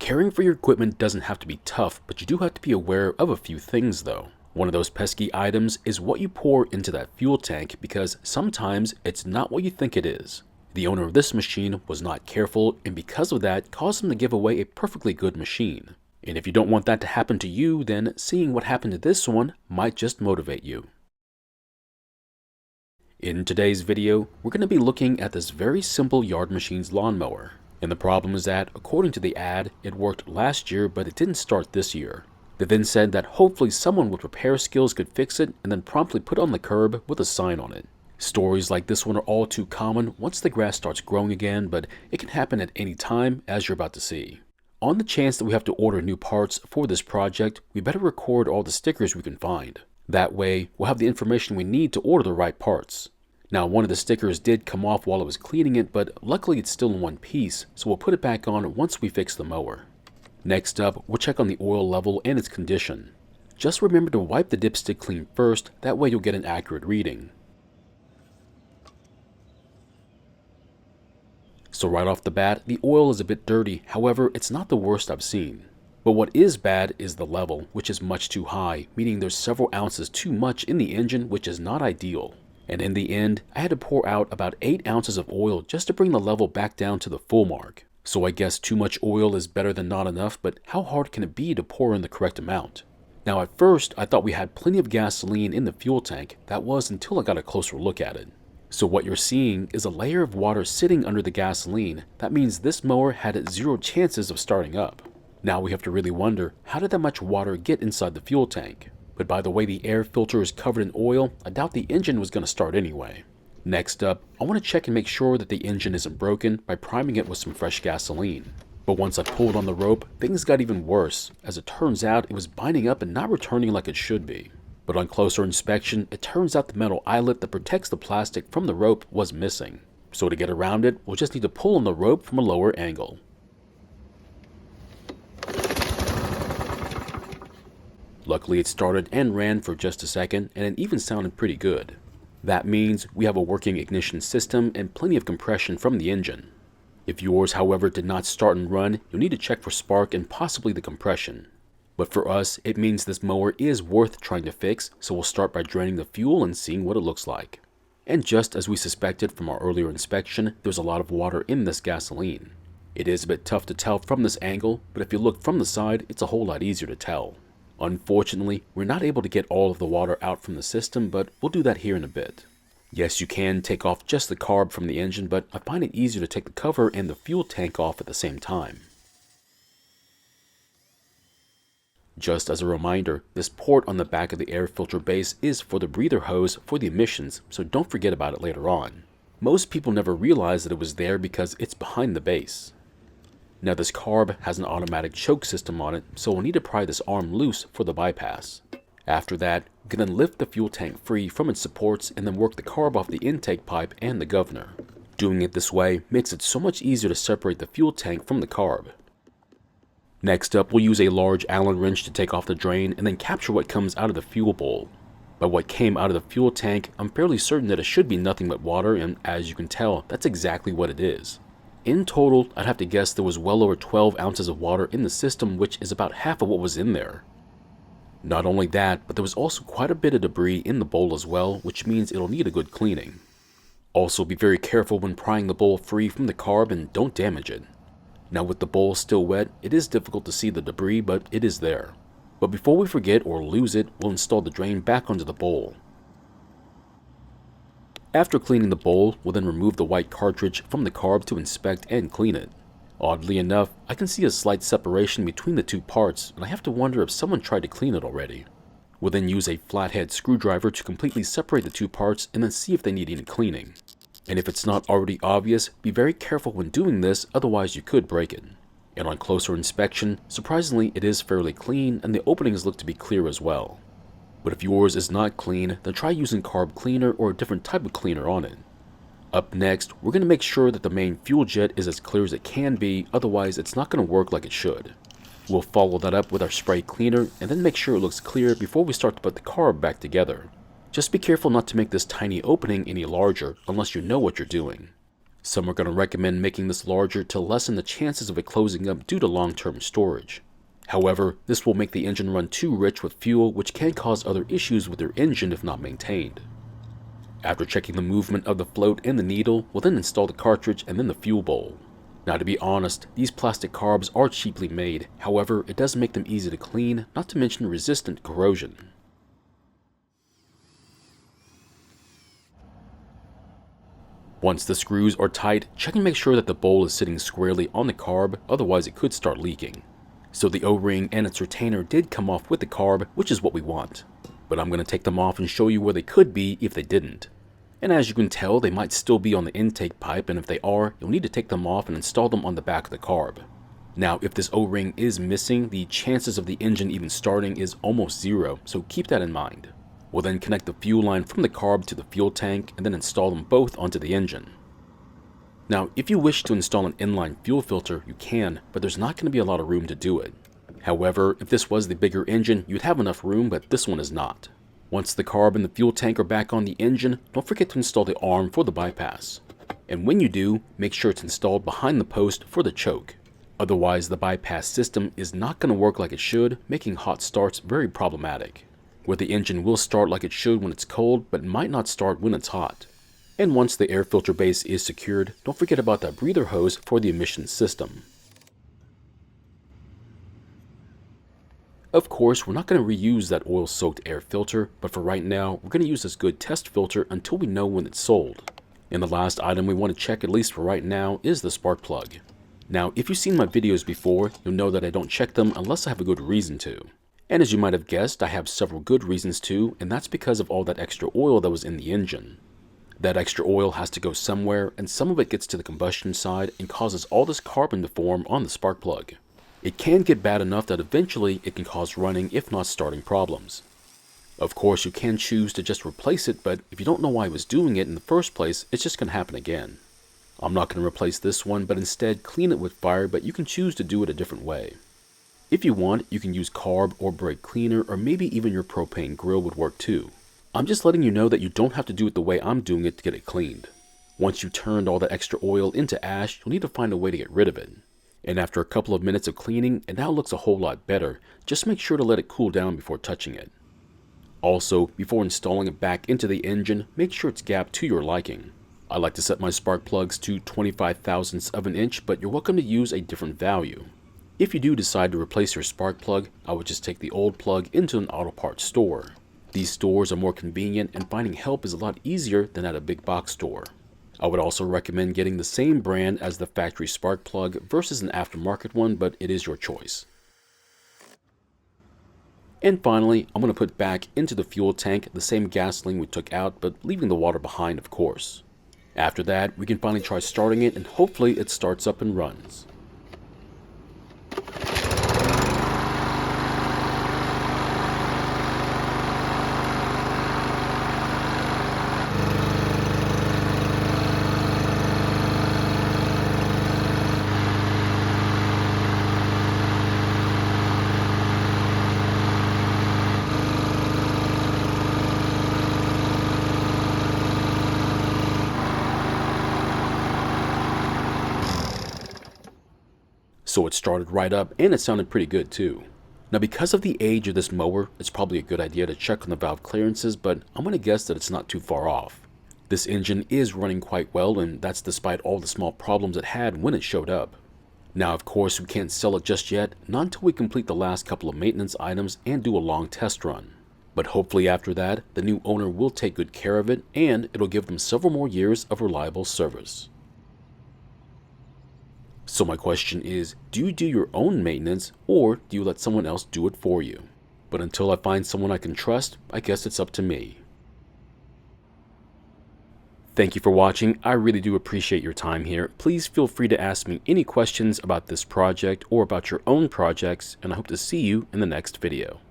Caring for your equipment doesn't have to be tough, but you do have to be aware of a few things though. One of those pesky items is what you pour into that fuel tank, because sometimes it's not what you think it is. The owner of this machine was not careful, and because of that caused him to give away a perfectly good machine. And if you don't want that to happen to you, then seeing what happened to this one might just motivate you. In today's video, we're going to be looking at this very simple Yard Machines lawnmower. And the problem is that, according to the ad, it worked last year, but it didn't start this year. They then said that hopefully someone with repair skills could fix it and then promptly put it on the curb with a sign on it. Stories like this one are all too common once the grass starts growing again, but it can happen at any time, as you're about to see. On the chance that we have to order new parts for this project, we better record all the stickers we can find. That way, we'll have the information we need to order the right parts. Now, one of the stickers did come off while I was cleaning it, but luckily it's still in one piece, so we'll put it back on once we fix the mower. Next up, we'll check on the oil level and its condition. Just remember to wipe the dipstick clean first, that way you'll get an accurate reading. So right off the bat, the oil is a bit dirty, however, it's not the worst I've seen. But what is bad is the level, which is much too high, meaning there's several ounces too much in the engine, which is not ideal. And in the end, I had to pour out about 8 ounces of oil just to bring the level back down to the full mark. So I guess too much oil is better than not enough, but how hard can it be to pour in the correct amount? Now at first, I thought we had plenty of gasoline in the fuel tank. That was until I got a closer look at it. So what you're seeing is a layer of water sitting under the gasoline. That means this mower had 0 chances of starting up. Now we have to really wonder, how did that much water get inside the fuel tank? But by the way the air filter is covered in oil, I doubt the engine was going to start anyway. Next up, I want to check and make sure that the engine isn't broken by priming it with some fresh gasoline. But once I pulled on the rope, things got even worse. As it turns out, it was binding up and not returning like it should be. But on closer inspection, it turns out the metal eyelet that protects the plastic from the rope was missing. So to get around it, we'll just need to pull on the rope from a lower angle. Luckily it started and ran for just a second, and it even sounded pretty good. That means we have a working ignition system and plenty of compression from the engine. If yours, however, did not start and run, you'll need to check for spark and possibly the compression. But for us, it means this mower is worth trying to fix, so we'll start by draining the fuel and seeing what it looks like. And just as we suspected from our earlier inspection, there's a lot of water in this gasoline. It is a bit tough to tell from this angle, but if you look from the side, it's a whole lot easier to tell. Unfortunately, we're not able to get all of the water out from the system, but we'll do that here in a bit. Yes, you can take off just the carb from the engine, but I find it easier to take the cover and the fuel tank off at the same time. Just as a reminder, this port on the back of the air filter base is for the breather hose for the emissions, so don't forget about it later on. Most people never realize that it was there because it's behind the base. Now this carb has an automatic choke system on it, so we'll need to pry this arm loose for the bypass. After that, we can then lift the fuel tank free from its supports and then work the carb off the intake pipe and the governor. Doing it this way makes it so much easier to separate the fuel tank from the carb. Next up, we'll use a large Allen wrench to take off the drain and then capture what comes out of the fuel bowl. By what came out of the fuel tank, I'm fairly certain that it should be nothing but water, and as you can tell, that's exactly what it is. In total, I'd have to guess there was well over 12 ounces of water in the system, which is about half of what was in there. Not only that, but there was also quite a bit of debris in the bowl as well, which means it'll need a good cleaning. Also, be very careful when prying the bowl free from the carb and don't damage it. Now with the bowl still wet, it is difficult to see the debris, but it is there. But before we forget or lose it, we'll install the drain back onto the bowl. After cleaning the bowl, we'll then remove the white cartridge from the carb to inspect and clean it. Oddly enough, I can see a slight separation between the two parts, and I have to wonder if someone tried to clean it already. We'll then use a flathead screwdriver to completely separate the two parts and then see if they need any cleaning. And if it's not already obvious, be very careful when doing this, otherwise you could break it. And on closer inspection, surprisingly it is fairly clean and the openings look to be clear as well. But if yours is not clean, then try using carb cleaner or a different type of cleaner on it. Up next, we're going to make sure that the main fuel jet is as clear as it can be, otherwise it's not going to work like it should. We'll follow that up with our spray cleaner and then make sure it looks clear before we start to put the carb back together. Just be careful not to make this tiny opening any larger unless you know what you're doing. Some are going to recommend making this larger to lessen the chances of it closing up due to long-term storage. However, this will make the engine run too rich with fuel, which can cause other issues with your engine if not maintained. After checking the movement of the float and the needle, we'll then install the cartridge and then the fuel bowl. Now, to be honest, these plastic carbs are cheaply made, however, it does make them easy to clean, not to mention resistant to corrosion. Once the screws are tight, check and make sure that the bowl is sitting squarely on the carb, otherwise it could start leaking. So the O-ring and its retainer did come off with the carb, which is what we want. But I'm going to take them off and show you where they could be if they didn't. And as you can tell, they might still be on the intake pipe, and if they are, you'll need to take them off and install them on the back of the carb. Now, if this O-ring is missing, the chances of the engine even starting is almost zero, so keep that in mind. We'll then connect the fuel line from the carb to the fuel tank and then install them both onto the engine. Now, if you wish to install an inline fuel filter, you can, but there's not going to be a lot of room to do it. However, if this was the bigger engine, you'd have enough room, but this one is not. Once the carb and the fuel tank are back on the engine, don't forget to install the arm for the bypass. And when you do, make sure it's installed behind the post for the choke. Otherwise, the bypass system is not going to work like it should, making hot starts very problematic. Where the engine will start like it should when it's cold, but might not start when it's hot. And once the air filter base is secured, don't forget about that breather hose for the emissions system. Of course, we're not going to reuse that oil-soaked air filter, but for right now, we're going to use this good test filter until we know when it's sold. And the last item we want to check, at least for right now, is the spark plug. Now, if you've seen my videos before, you'll know that I don't check them unless I have a good reason to. And as you might have guessed, I have several good reasons to, and that's because of all that extra oil that was in the engine. That extra oil has to go somewhere, and some of it gets to the combustion side and causes all this carbon to form on the spark plug. It can get bad enough that eventually it can cause running, if not starting problems. Of course, you can choose to just replace it, but if you don't know why it was doing it in the first place, it's just going to happen again. I'm not going to replace this one, but instead clean it with fire, but you can choose to do it a different way. If you want, you can use carb or brake cleaner, or maybe even your propane grill would work too. I'm just letting you know that you don't have to do it the way I'm doing it to get it cleaned. Once you've turned all that extra oil into ash, you'll need to find a way to get rid of it. And after a couple of minutes of cleaning, it now looks a whole lot better. Just make sure to let it cool down before touching it. Also, before installing it back into the engine, make sure it's gapped to your liking. I like to set my spark plugs to 25 thousandths of an inch, but you're welcome to use a different value. If you do decide to replace your spark plug, I would just take the old plug into an auto parts store. These stores are more convenient, and finding help is a lot easier than at a big box store. I would also recommend getting the same brand as the factory spark plug versus an aftermarket one, but it is your choice. And finally, I'm going to put back into the fuel tank the same gasoline we took out, but leaving the water behind, of course. After that, we can finally try starting it, and hopefully it starts up and runs. So it started right up, and it sounded pretty good too. Now, because of the age of this mower, it's probably a good idea to check on the valve clearances, but I'm going to guess that it's not too far off. This engine is running quite well, and that's despite all the small problems it had when it showed up. Now, of course, we can't sell it just yet, not until we complete the last couple of maintenance items and do a long test run. But hopefully after that, the new owner will take good care of it, and it'll give them several more years of reliable service. So my question is, do you do your own maintenance, or do you let someone else do it for you? But until I find someone I can trust, I guess it's up to me. Thank you for watching. I really do appreciate your time here. Please feel free to ask me any questions about this project or about your own projects, and I hope to see you in the next video.